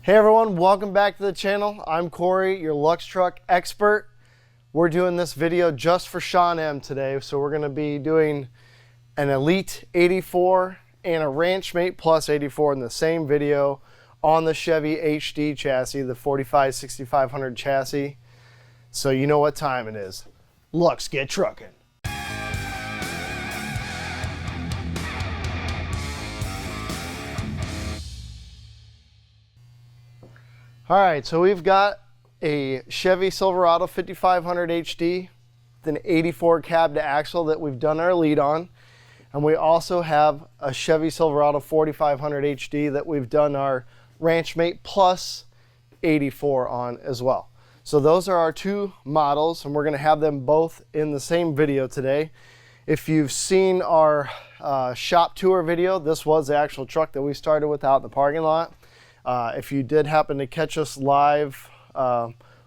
Hey everyone, welcome back to the channel. I'm Corey, your Lux truck expert. We're doing this video just for Sean M today. So we're gonna be doing an Elite 84 and a Ranchmate Plus 84 in the same video on the Chevy HD chassis, the 45-6500 chassis. So you know what time it is. Lux, get trucking. All right, so we've got a Chevy Silverado 5500 HD, with an 84 cab to axle that we've done our lead on. And we also have a Chevy Silverado 4500 HD that we've done our Ranchmate Plus 84 on as well. So those are our two models, and we're gonna have them both in the same video today. If you've seen our shop tour video, this was the actual truck that we started with out in the parking lot. If you did happen to catch us live,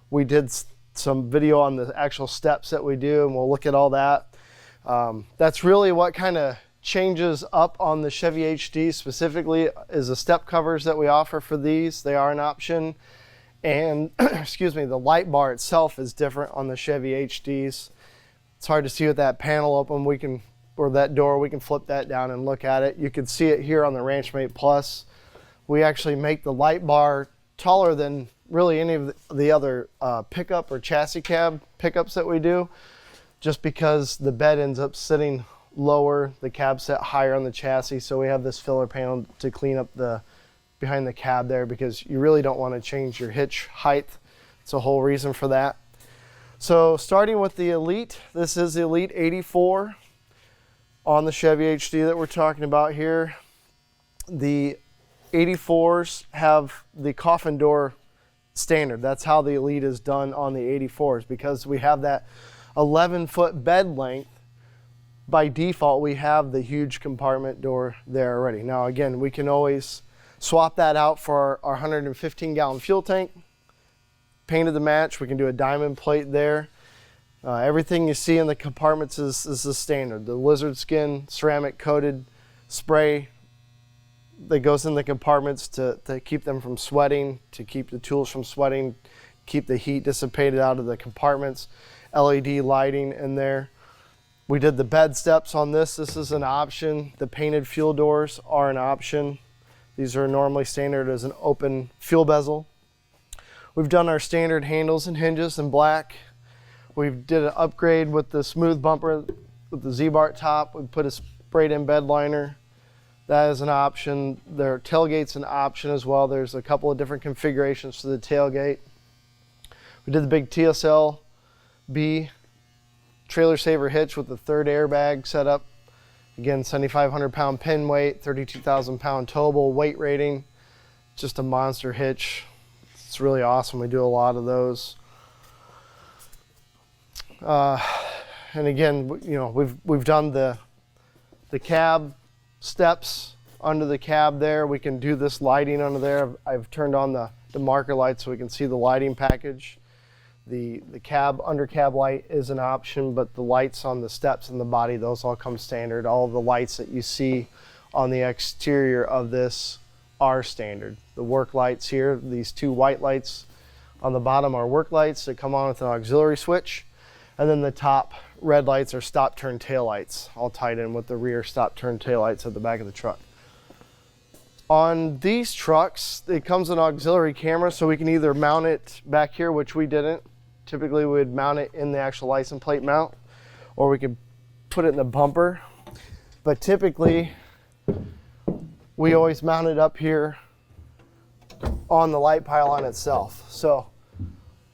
we did some video on the actual steps that we do, and we'll look at all that. That's really what kind of changes up on the Chevy HD specifically is the step covers that we offer for these. They are an option. And excuse me, the light bar itself is different on the Chevy HDs. It's hard to see with that panel open. Or that door, we can flip that down and look at it. You can see it here on the Ranchmate Plus. We actually make the light bar taller than really any of the other pickup or chassis cab pickups that we do, just because the bed ends up sitting lower, the cab set higher on the chassis. So we have this filler panel to clean up the behind the cab there, because you really don't want to change your hitch height. It's a whole reason for that. So starting with the Elite, this is the Elite 84 on the Chevy HD that we're talking about here. The 84s have the coffin door standard. That's how the Elite is done on the 84s, because we have that 11-foot bed length. By default, we have the huge compartment door there already. Now again, we can always swap that out for our 115-gallon fuel tank, painted to match. We can do a diamond plate there. Everything you see in the compartments is the standard. The lizard skin ceramic coated spray that goes in the compartments to keep them from sweating, to keep the tools from sweating, keep the heat dissipated out of the compartments. LED lighting in there. We did the bed steps on this. This is an option. The painted fuel doors are an option. These are normally standard as an open fuel bezel. We've done our standard handles and hinges in black. We did an upgrade with the smooth bumper with the Z-bar top. We put a sprayed in bed liner. That is an option. Their tailgate's an option as well. There's a couple of different configurations for the tailgate. We did the big TSL B trailer saver hitch with the third airbag setup. Again, 7,500 pound pin weight, 32,000 pound towable weight rating. Just a monster hitch. It's really awesome. We do a lot of those. And again, you know, we've done the cab steps under the cab there. We can do this lighting under there. I've turned on the marker light so we can see the lighting package. The cab under cab light is an option, but the lights on the steps and the body, those all come standard. All of the lights that you see on the exterior of this are standard. The work lights here, these two white lights on the bottom are work lights that come on with an auxiliary switch. And then the top red lights are stop turn tail lights, all tied in with the rear stop turn tail lights at the back of the truck. On these trucks, it comes with an auxiliary camera, so we can either mount it back here, which we didn't. Typically we would mount it in the actual license plate mount, or we could put it in the bumper. But typically we always mount it up here on the light pylon itself. So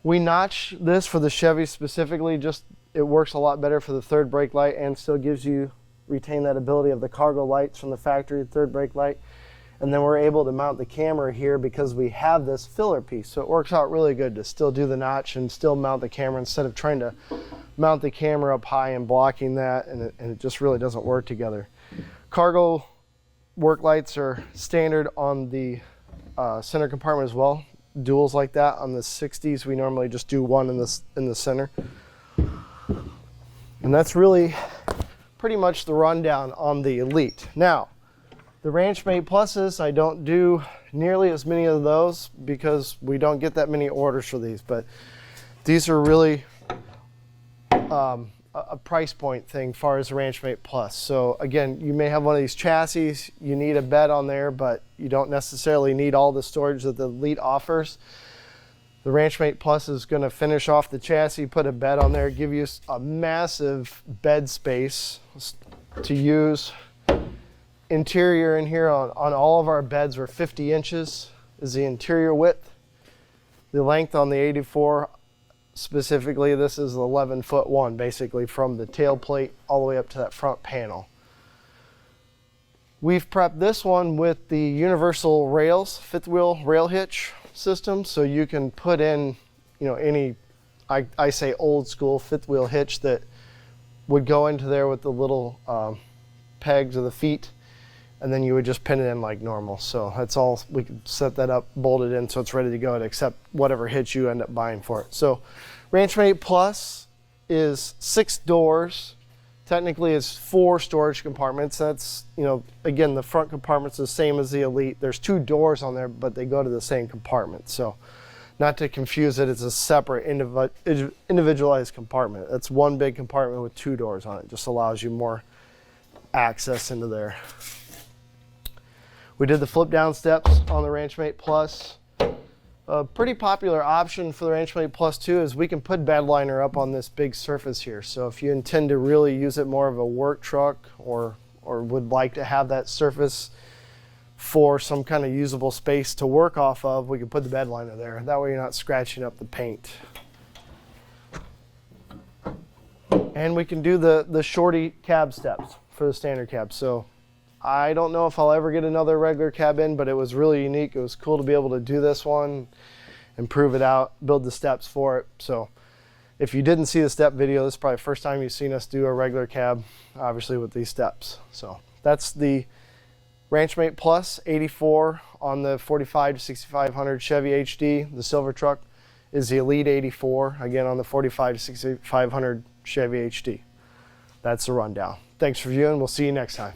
we notch this for the Chevy specifically, just it works a lot better for the third brake light and still retain that ability of the cargo lights from the factory third brake light. And then we're able to mount the camera here because we have this filler piece. So it works out really good to still do the notch and still mount the camera instead of trying to mount the camera up high and blocking that, and it just really doesn't work together. Cargo work lights are standard on the center compartment as well. Duals like that on the 60s, we normally just do one in the center. And that's really pretty much the rundown on the Elite. Now, the Ranchmate Pluses, I don't do nearly as many of those because we don't get that many orders for these, but these are really a price point thing as far as Ranchmate Plus. So again, you may have one of these chassis, you need a bed on there, but you don't necessarily need all the storage that the Elite offers. The Ranchmate Plus is going to finish off the chassis, put a bed on there, give you a massive bed space to use. Interior in here on all of our beds are 50 inches is the interior width. The length on the 84, specifically, this is 11'1", basically from the tail plate all the way up to that front panel. We've prepped this one with the universal rails, fifth wheel rail hitch system, so you can put in, you know, any, I say old school fifth wheel hitch that would go into there with the little pegs of the feet, and then you would just pin it in like normal. So that's all, we can set that up, bolt it in so it's ready to go to accept whatever hitch you end up buying for it. So Ranchmate Plus is 6 doors. Technically it's 4 storage compartments. That's, you know, again, the front compartment's the same as the Elite. There's 2 doors on there, but they go to the same compartment. So not to confuse it, it's a separate individualized compartment. That's one big compartment with 2 doors on it. Just allows you more access into there. We did the flip down steps on the Ranchmate Plus. A pretty popular option for the Ranchmate Plus too is we can put bed liner up on this big surface here. So if you intend to really use it more of a work truck or would like to have that surface for some kind of usable space to work off of, we can put the bed liner there. That way you're not scratching up the paint. And we can do the Shorty Cab steps for the standard cab. So I don't know if I'll ever get another regular cab in, but it was really unique. It was cool to be able to do this one and prove it out, build the steps for it. So if you didn't see the step video, this is probably the first time you've seen us do a regular cab, obviously with these steps. So that's the Ranchmate Plus 84 on the 45 to 6500 Chevy HD. The silver truck is the Elite 84, again on the 45 to 6500 Chevy HD. That's the rundown. Thanks for viewing. We'll see you next time.